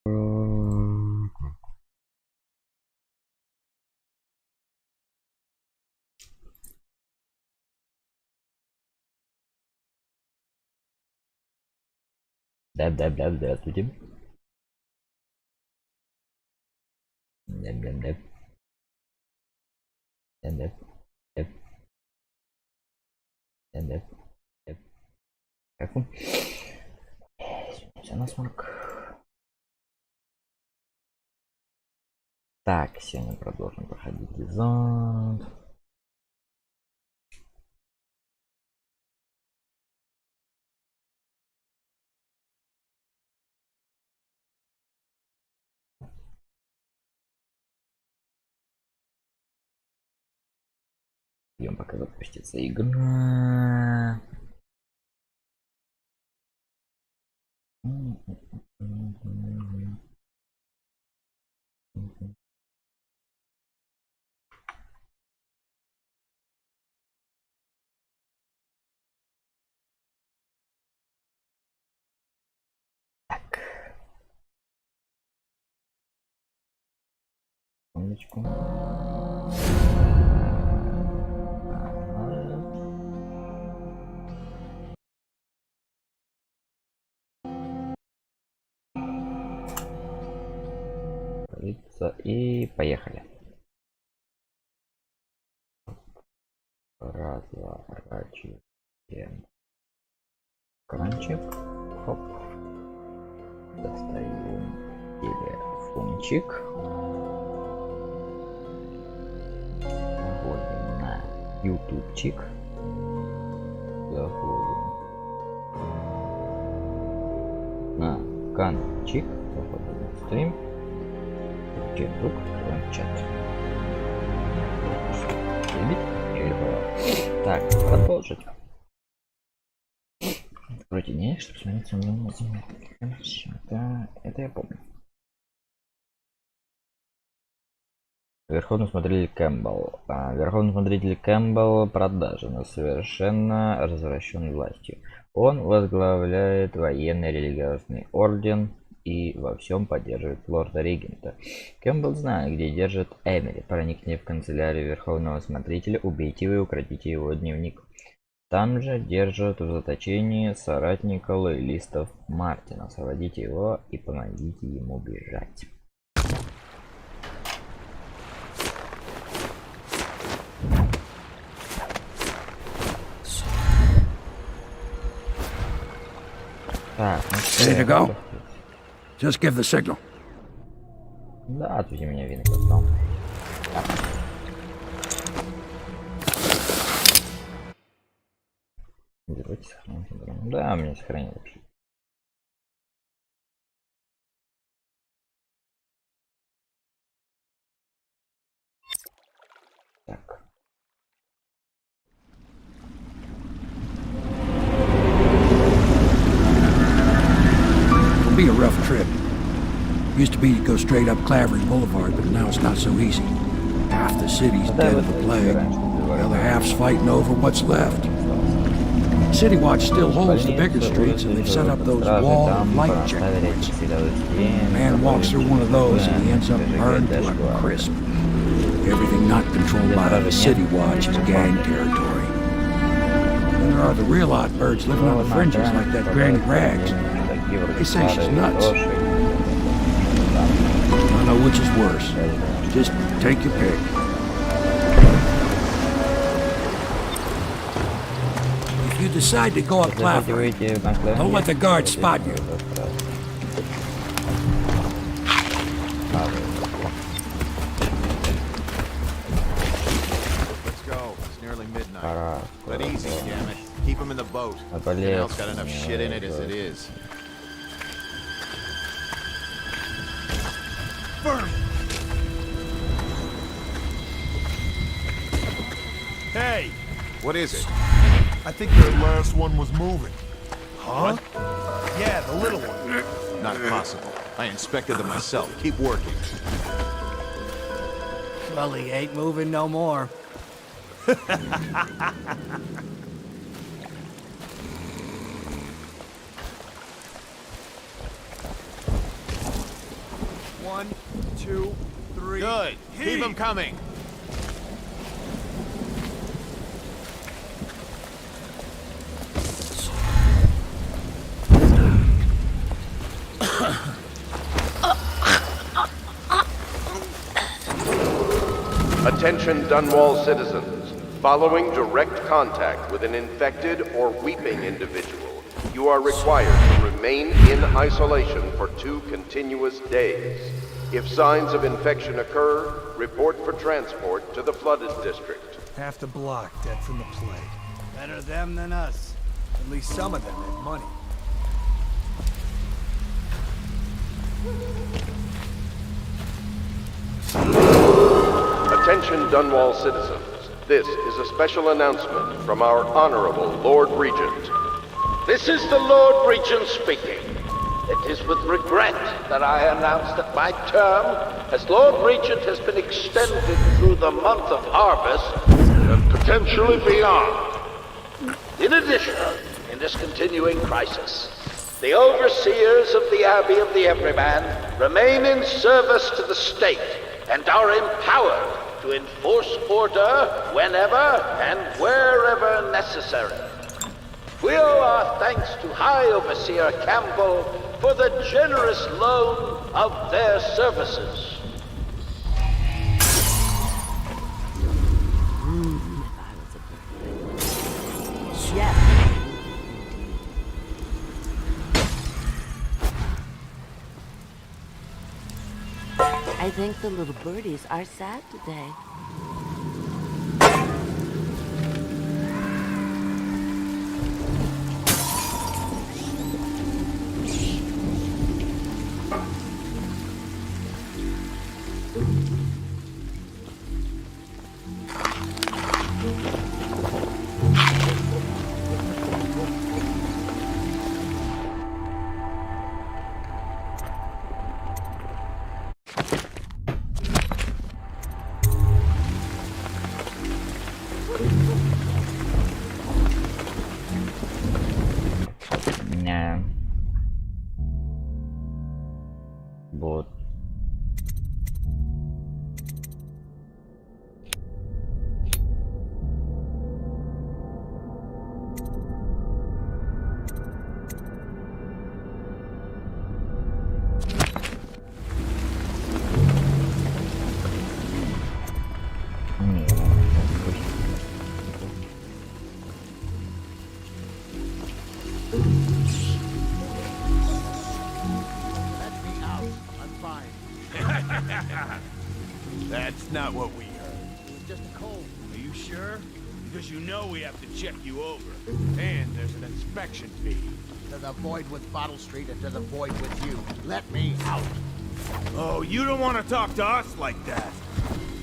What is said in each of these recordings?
Здравствуйте. Как он? Все насморк. Так, сегодня продолжим проходить Dishonored. Ждем, пока запустится игра. Так. Секундочку. И поехали. Разворачиваем кранчик. Хоп. Достаем телефончик. Заходим на ютубчик. Заходим на каналчик. Заходим на стрим. Вдруг откроем чат. Так, продолжить. Вроде не, чтобы смотреться на земле. Хорошо, это я помню. Верховный смотритель Кэмпбелл. Верховный смотритель Кэмпбелл продажен, совершенно развращен властью. Он возглавляет военный религиозный орден и во всем поддерживает лорда-регента. Кэмпбелл знает, где держит Эмили. Проникните в канцелярию Верховного Смотрителя, убейте его и украдите его дневник. Там же держат в заточении соратника лоялистов Мартина. Освободите его и помогите ему бежать. Так, Ready to go? Just give the signal. Да, отвези меня, Винни, потом. Давайте сохраним. Да, мне сохранил вообще. Так. It'll be a rough trip. Used to be to go straight up Clavering Boulevard, but now it's not so easy. Half the city's dead of the plague. The other half's fighting over what's left. City Watch still holds the bigger streets, and they've set up those wall of light checkpoints. A man walks through one of those, and he ends up burned to a crisp. Everything not controlled by the City Watch is gang territory. Then there are the real odd birds living on the fringes like that Granny Rags. They say she's nuts. I don't know which is worse. Just take your pick. If you decide to go up Clavering, don't let the guards spot you. Let's go. It's nearly midnight. But easy, damn it. Keep them in the boat. Canal's got enough shit in it as it is. Burn! Hey! What is it? I think the last one was moving. Huh? Yeah, the little one. Not possible. I inspected them myself. Keep working. Well, he ain't moving no more. 1, 2, 3. Good. Keep them coming. Attention Dunwall citizens. Following direct contact with an infected or weeping individual, you are required to remain in isolation for 2 continuous days. If signs of infection occur, report for transport to the flooded district. Half the block dead from the plague. Better them than us. At least some of them had money. Attention Dunwall citizens. This is a special announcement from our Honorable Lord Regent. This is the Lord Regent speaking. It is with regret that I announce that my term as Lord Regent has been extended through the month of harvest and potentially beyond. In addition, in this continuing crisis, the overseers of the Abbey of the Everyman remain in service to the state and are empowered to enforce order whenever and wherever necessary. We owe our thanks to High Overseer Campbell for the generous loan of their services. I think the little birdies are sad today. Вот. That's not what we heard. It was just a cold. Are you sure? Because you know we have to check you over. And there's an inspection fee. To the void with Bottle Street and to the void with you. Let me out. Oh, you don't want to talk to us like that.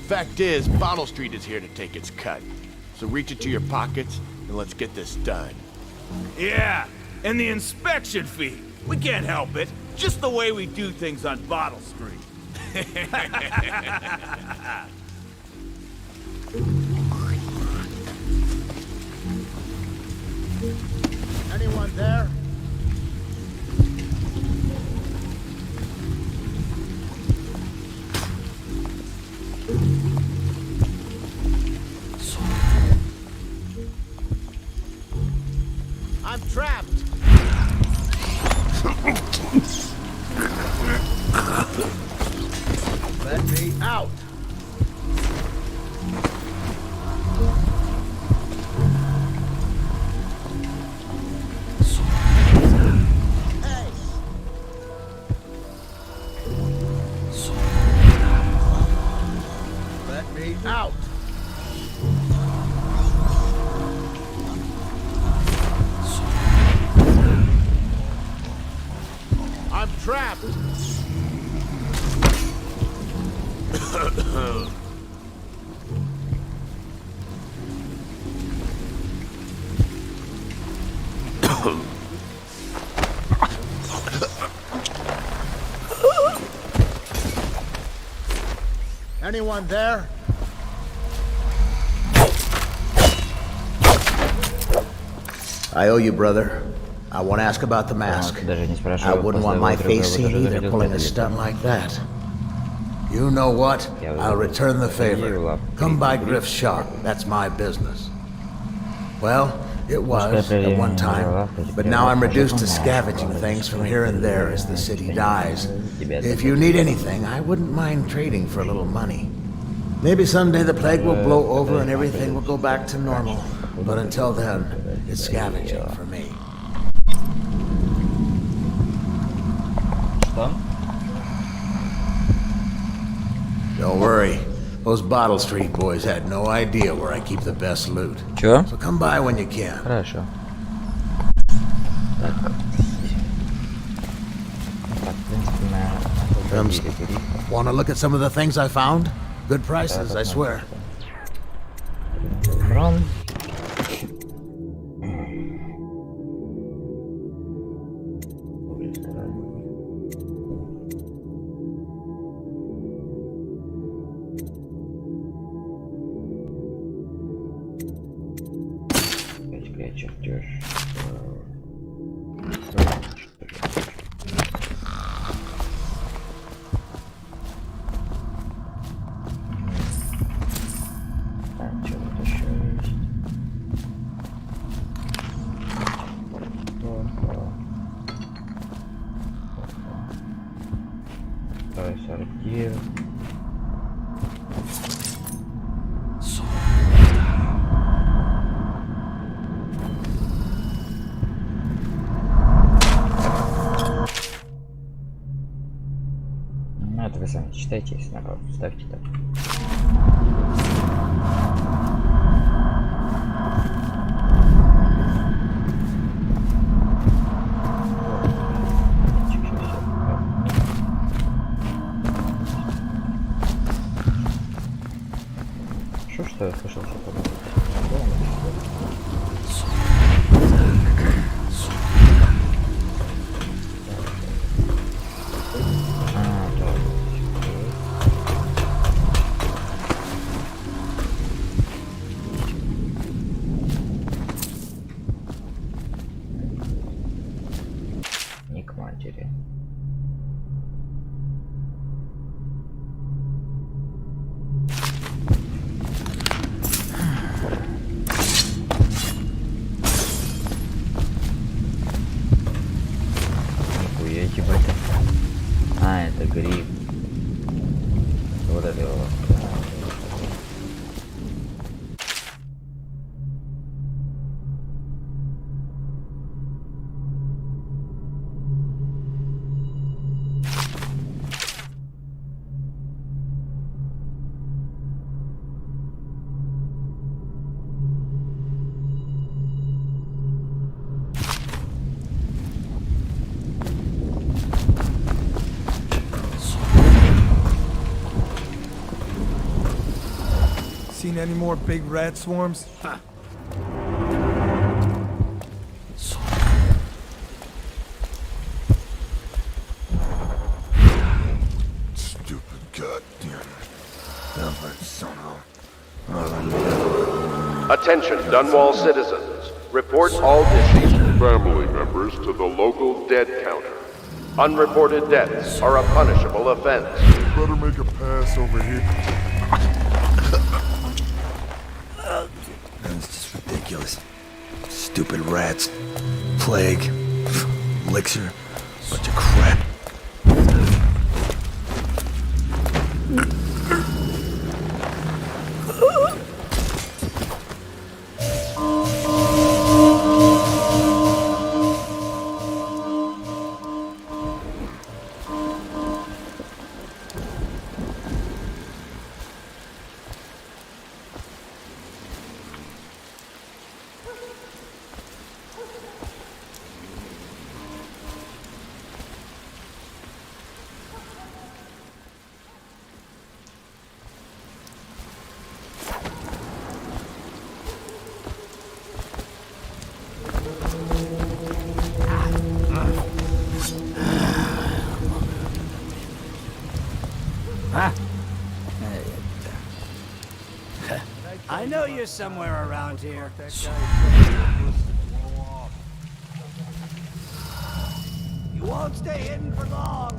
Fact is, Bottle Street is here to take its cut. So reach into your pockets and let's get this done. Yeah, and the inspection fee. We can't help it. Just the way we do things on Bottle Street. Anyone there? I'm trapped. Let me out. Hey. Let me out. I'm trapped. Anyone there? I owe you, brother. I want to ask about the mask. I wouldn't want my face seen either pulling a stunt like that. You know what? I'll return the favor. Come by Griff's shop. That's my business. Well, it was at one time, but now I'm reduced to scavenging things from here and there as the city dies. If you need anything, I wouldn't mind trading for a little money. Maybe someday the plague will blow over and everything will go back to normal. But until then, it's scavenging for me. Don't worry. Those Bottle Street boys had no idea where I keep the best loot. Чё? So come by when you can. Хорошо. Want to look at some of the things I found? Good prices, I swear. Сортир. Ну, это вы сами читайте, если на паузу ставьте так. Что я слышал, что подумать? Не к матери. А, это гриб. Вот это его. Seen any more big rat swarms? Huh. Stupid goddamn. Attention, Dunwall citizens. Report all deceased family members to the local dead counter. Unreported deaths are a punishable offense. Better make a pass over here. It's just ridiculous. Stupid rats. Plague. Elixir. Bunch of crap. I know you're somewhere around here. You won't stay hidden for long.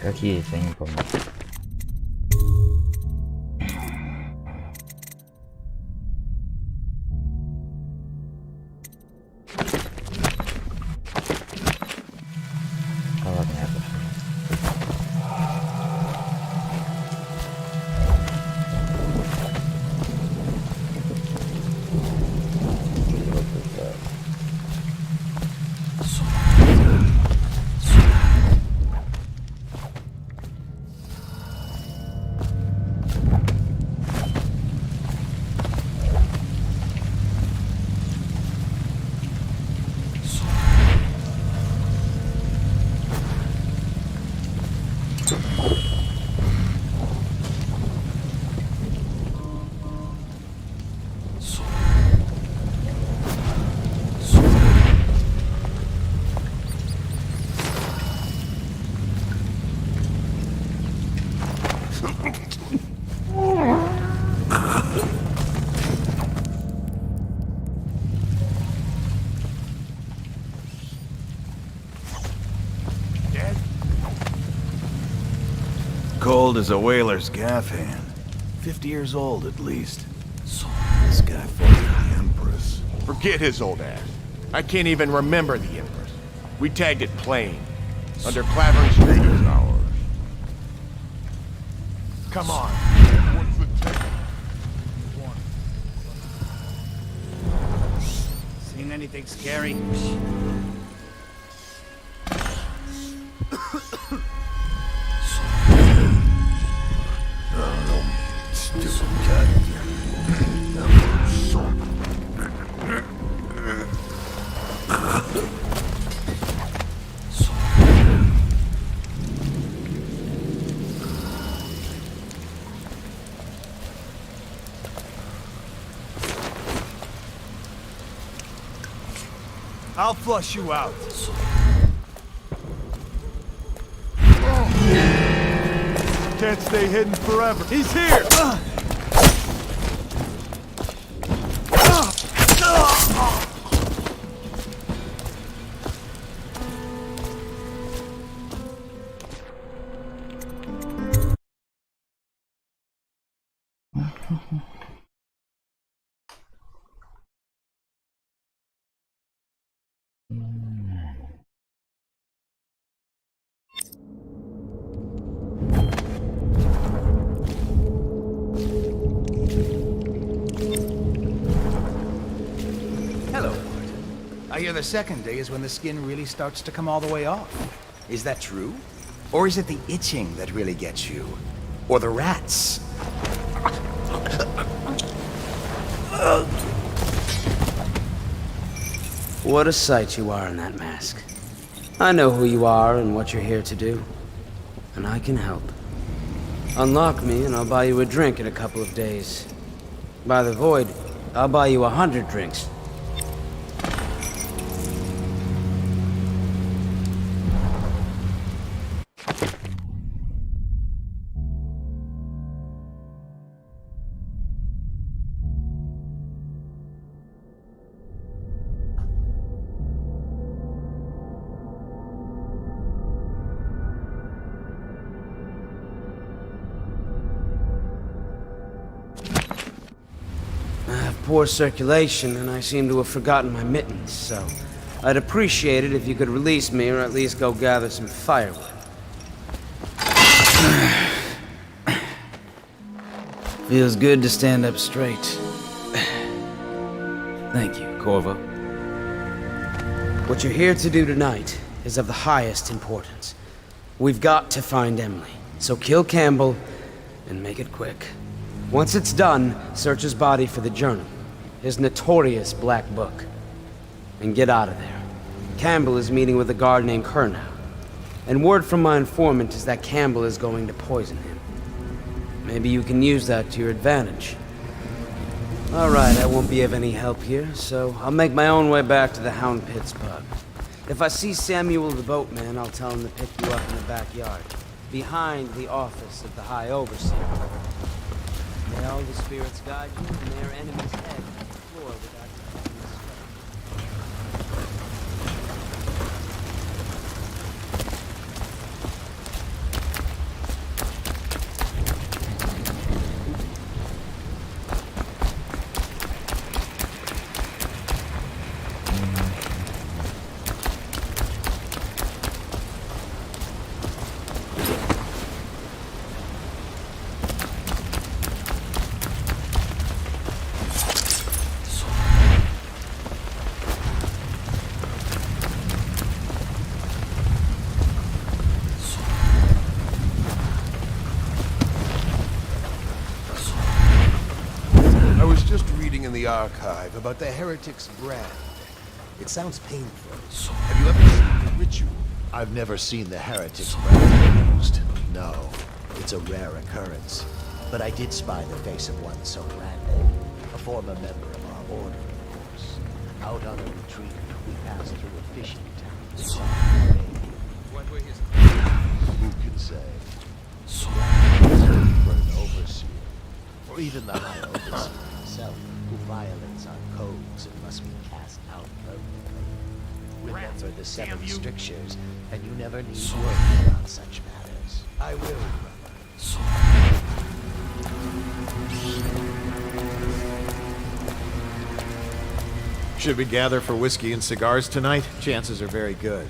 Какие, если я не помню. А ладно, я пошел. Cold as a whaler's gaff hand. 50 years old at least. This guy fought the Empress. Forget his old ass. I can't even remember the Empress. We tagged it plain. Under Clavering Street is ours. Come on. What's the ticket? Seen anything scary? I'll flush you out. Can't stay hidden forever. He's here! I hear the second day is when the skin really starts to come all the way off. Is that true? Or is it the itching that really gets you? Or the rats? What a sight you are in that mask. I know who you are and what you're here to do. And I can help. Unlock me and I'll buy you a drink in a couple of days. By the Void, I'll buy you 100 drinks. Poor circulation, and I seem to have forgotten my mittens, so I'd appreciate it if you could release me or at least go gather some firewood. Feels good to stand up straight. Thank you, Corvo. What you're here to do tonight is of the highest importance. We've got to find Emily, so kill Campbell and make it quick. Once it's done, search his body for the journal, his notorious black book, and get out of there. Campbell is meeting with a guard named Kernow, and word from my informant is that Campbell is going to poison him. Maybe you can use that to your advantage. Alright, I won't be of any help here, so I'll make my own way back to the Hound Pits pub. If I see Samuel the boatman, I'll tell him to pick you up in the backyard, behind the office of the High Overseer. May all the spirits guide you, and their enemy's head on the floor without you touching the sweat. the archive about the heretic's brand. It sounds painful. Have you ever seen the ritual? I've never seen the heretic's brand used. No, it's a rare occurrence. But I did spy the face of one so random. A former member of our order, of course. Out on a retreat, we passed through a fishing town. What were his... Who can say? For an overseer, or even the high overseer himself, who violates our codes and must be cast out permanently. Remember the 7 strictures, and you never need worry about such matters. I will, brother. Should we gather for whiskey and cigars tonight? Chances are very good.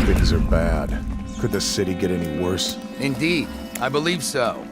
Things are bad. Could the city get any worse? Indeed, I believe so.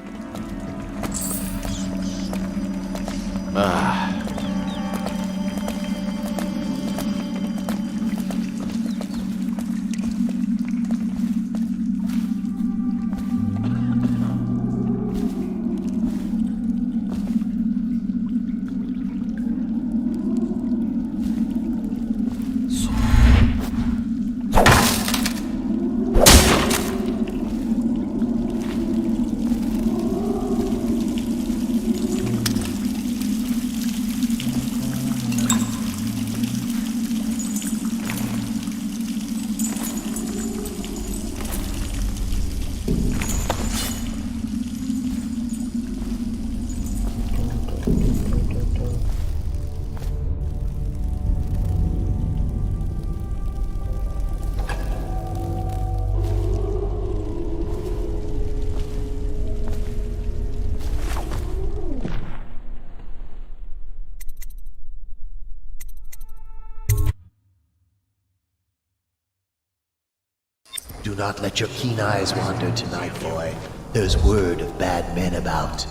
Do not let your keen eyes wander tonight, boy. There's word of bad men about.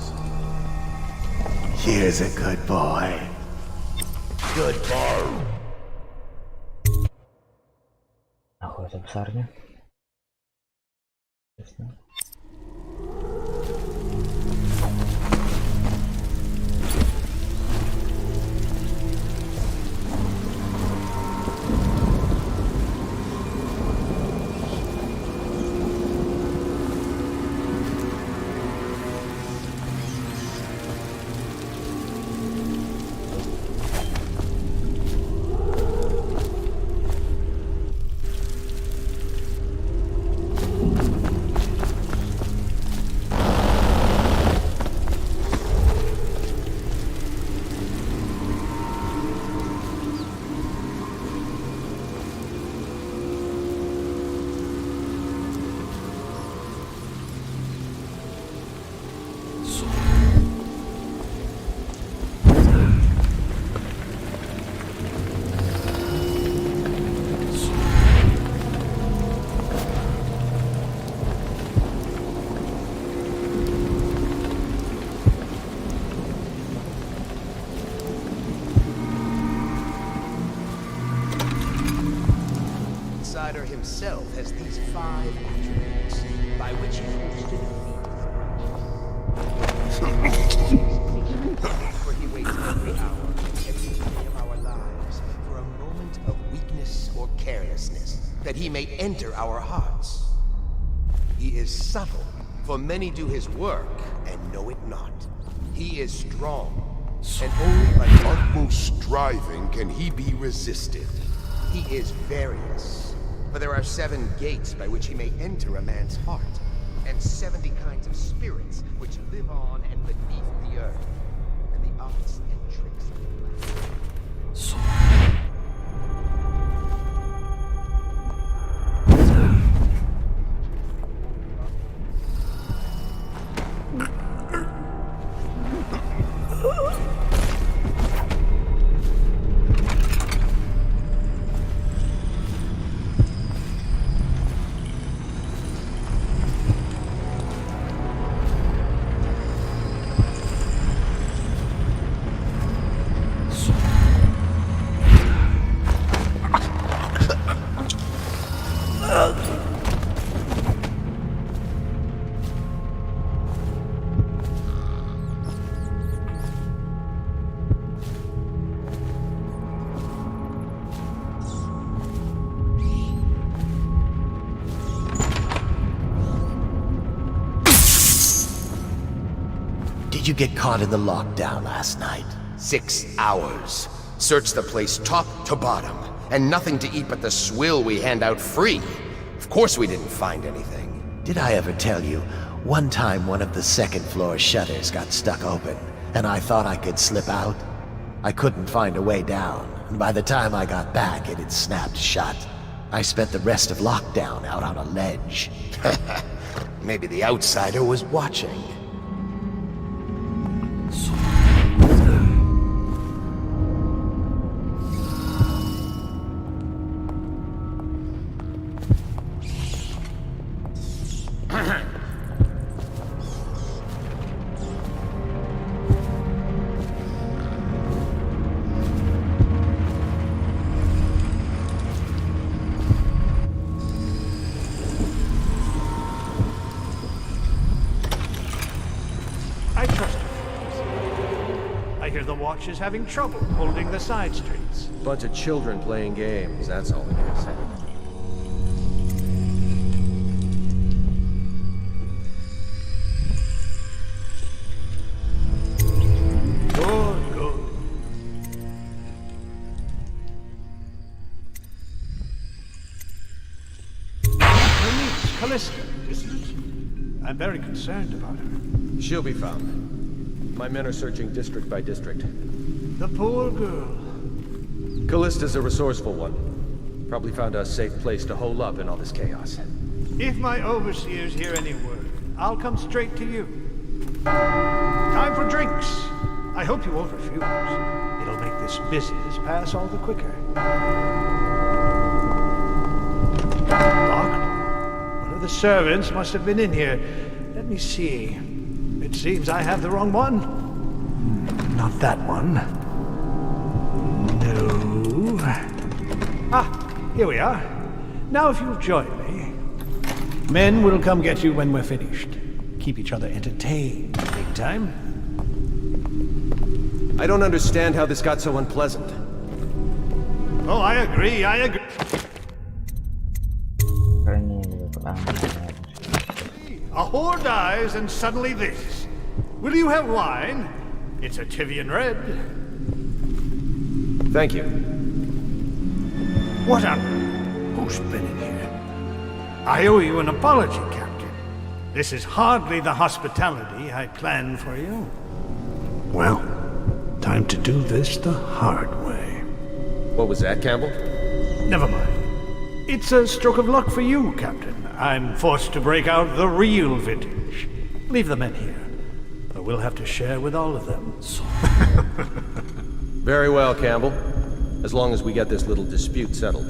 Here's a good boy. Good boy. Охота псарня. Ясно. Himself has these 5 attributes by which he hopes to defeat. For he waits every hour, every day of our lives for a moment of weakness or carelessness. Then that he may enter our hearts. He is subtle, for many do his work and know it not. He is strong, and only by utmost striving can he be resisted. He is various, for there are 7 gates by which he may enter a man's heart, and 70 kinds of spirits which live on and beneath the earth, and the arts and tricks of the Did you get caught in the lockdown last night? 6 hours. Searched the place top to bottom, and nothing to eat but the swill we hand out free. Of course we didn't find anything. Did I ever tell you, one time one of the second floor shutters got stuck open, and I thought I could slip out? I couldn't find a way down, and by the time I got back, it had snapped shut. I spent the rest of lockdown out on a ledge. Maybe the outsider was watching. Is having trouble holding the side streets. Bunch of children playing games, that's all it is. Good. Her niece, Callista, isn't it? I'm very concerned about her. She'll be found. My men are searching district by district. The poor girl. Callista's a resourceful one. Probably found a safe place to hole up in all this chaos. If my overseers hear any word, I'll come straight to you. Time for drinks. I hope you won't refuse. It'll make this business pass all the quicker. Locked? One of the servants must have been in here. Let me see. It seems I have the wrong one. Not that one. No. Ah, here we are. Now if you'll join me. Men will come get you when we're finished. Keep each other entertained, big time. I don't understand how this got so unpleasant. Oh, I agree. A whore dies and suddenly this. Will you have wine? It's a Tivian red. Thank you. What up? Who's been in here? I owe you an apology, Captain. This is hardly the hospitality I planned for you. Well, time to do this the hard way. What was that, Campbell? Never mind. It's a stroke of luck for you, Captain. I'm forced to break out the real vintage. Leave the men here, but we'll have to share with all of them. Very well, Campbell. As long as we get this little dispute settled.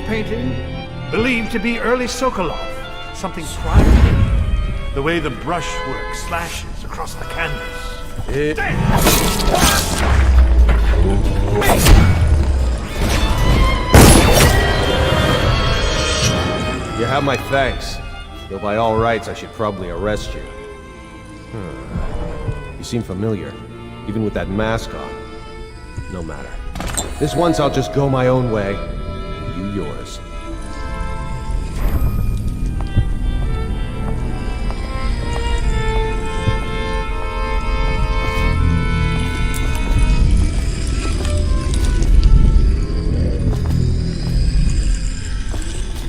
painting, believed to be early Sokolov, something private. The way the brushwork slashes across the canvas. You have my thanks. Though by all rights, I should probably arrest you. You seem familiar, even with that mask on. No matter. This once I'll just go my own way, and you yours.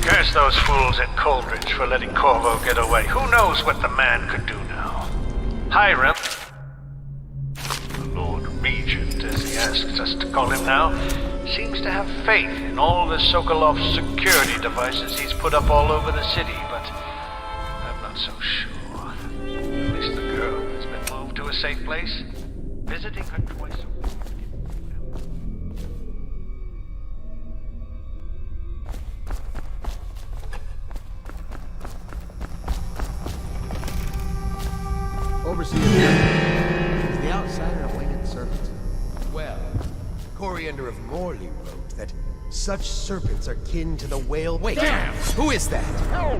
Curse those fools in Coldridge for letting Corvo get away. Who knows what the man could do now? Hiram, the Lord Regent, as he asks us to call him now, seems to have faith in all the Sokolov security devices he's put up all over the city, but I'm not so sure. At least the girl has been moved to a safe place, visiting her twice a week. Overseer, is the outsider a winged serpent? Well, Coriander of Morley wrote that such serpents are kin to the whale. Wait, damn! Who is that? No!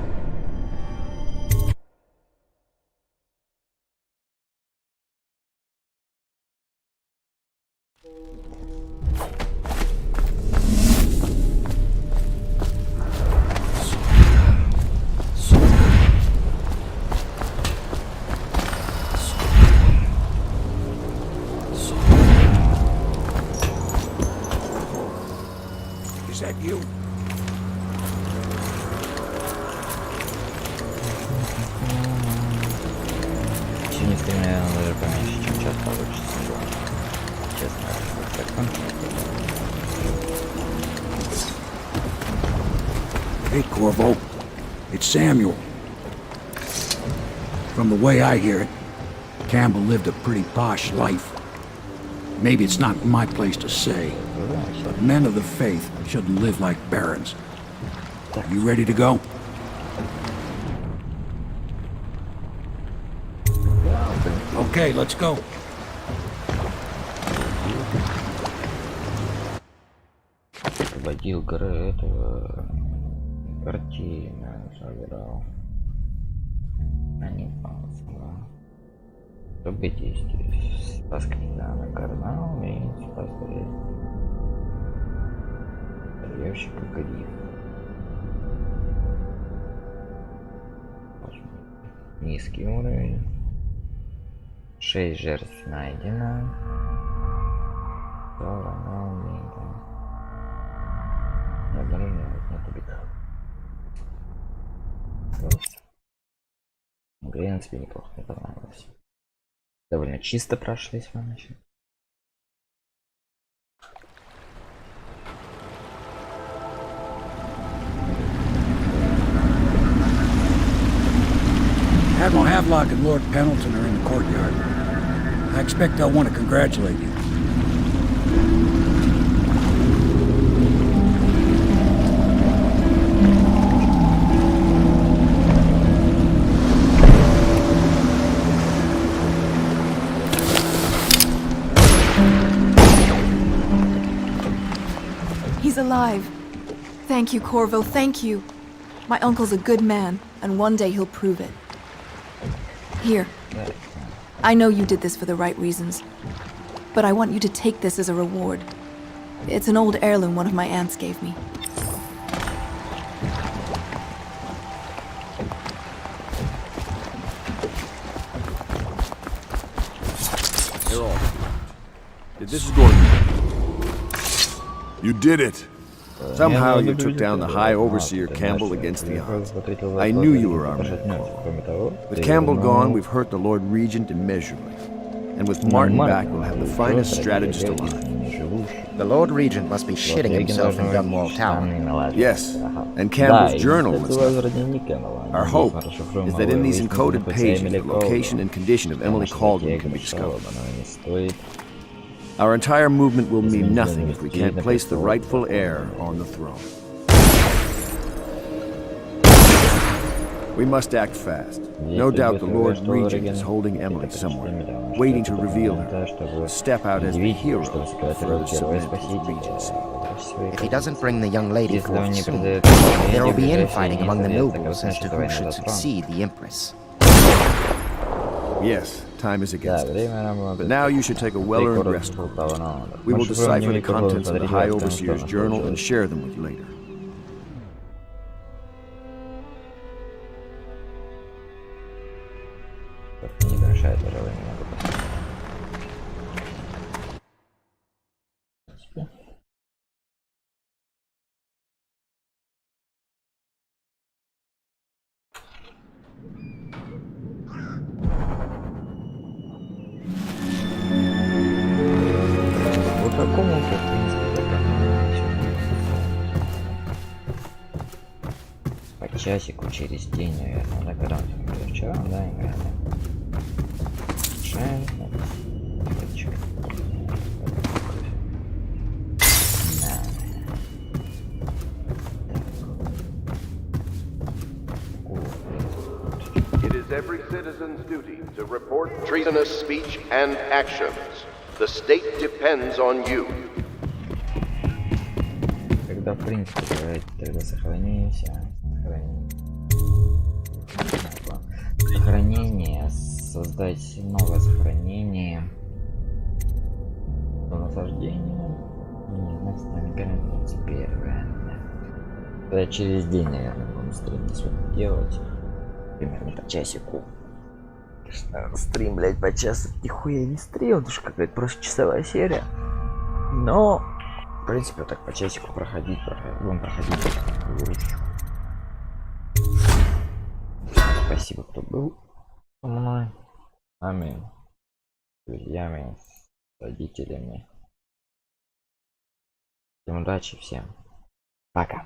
Is that you? Синистый, наверное, даже поменьше, чем сейчас получится. Честно, Hey, Corvo. It's Samuel. From the way I hear it, Campbell lived a pretty posh life. Maybe it's not my place to say, but men of the faith shouldn't live like barons. You ready to go? Okay, let's go. Водил горы этого картина собирал. Анимался, да. Чтобы действие спаскрида на карнал и спасли ящика гриф. Низкий уровень. 6 жертв найдено. Не обнаруживать, нет убитых. В принципе, неплохо, мне понравилось. Довольно чисто прошли с вами. Admiral Havelock and Lord Pendleton are in the courtyard. I expect they'll want to congratulate you. He's alive. Thank you, Corvo, thank you. My uncle's a good man, and one day he'll prove it. Here. I know you did this for the right reasons, but I want you to take this as a reward. It's an old heirloom one of my aunts gave me. They're all. This is Gordon. You did it. Somehow you took down the High Overseer Campbell against the odds. I knew you were our man. With Campbell gone, we've hurt the Lord Regent immeasurably. And with Martin back, we'll have the finest strategist alive. The Lord Regent must be shitting himself in Dunwall Tower. Yes, and Campbell's journal was left. Our hope is that in these encoded pages, the location and condition of Emily Caldwell can be discovered. Our entire movement will mean nothing if we can't place the rightful heir on the throne. We must act fast. No doubt the Lord Regent is holding Emily somewhere, waiting to reveal her. Step out as the hero and further cement his regency. If he doesn't bring the young lady forth soon, there will be infighting among the nobles as to who should succeed the Empress. Yes, time is against us. But now you should take a well-earned rest. We will decipher the contents of the High Overseer's journal and share them with you later. Не мешает даже времени. Вот такому, в принципе, по часику через день, наверное, да, когда мы вчера, да, играли. It is every citizen's duty to report treasonous speech and actions. The state depends on you. Когда, в принципе, давайте тогда сохранимся. Сохранение. Создать новое сохранение. Насаждение. Не знаю, с нами граница первая. Да, через день, наверное, будем стрим сегодня делать. Примерно по часику. Стрим, блять, по часу. Нихуя не стрим, потому что какая-то просто часовая серия. Но, в принципе, вот так по часику проходить. Будем проходить. Спасибо, кто был со мной. С нами, с друзьями, с родителями. Всем удачи, всем пока.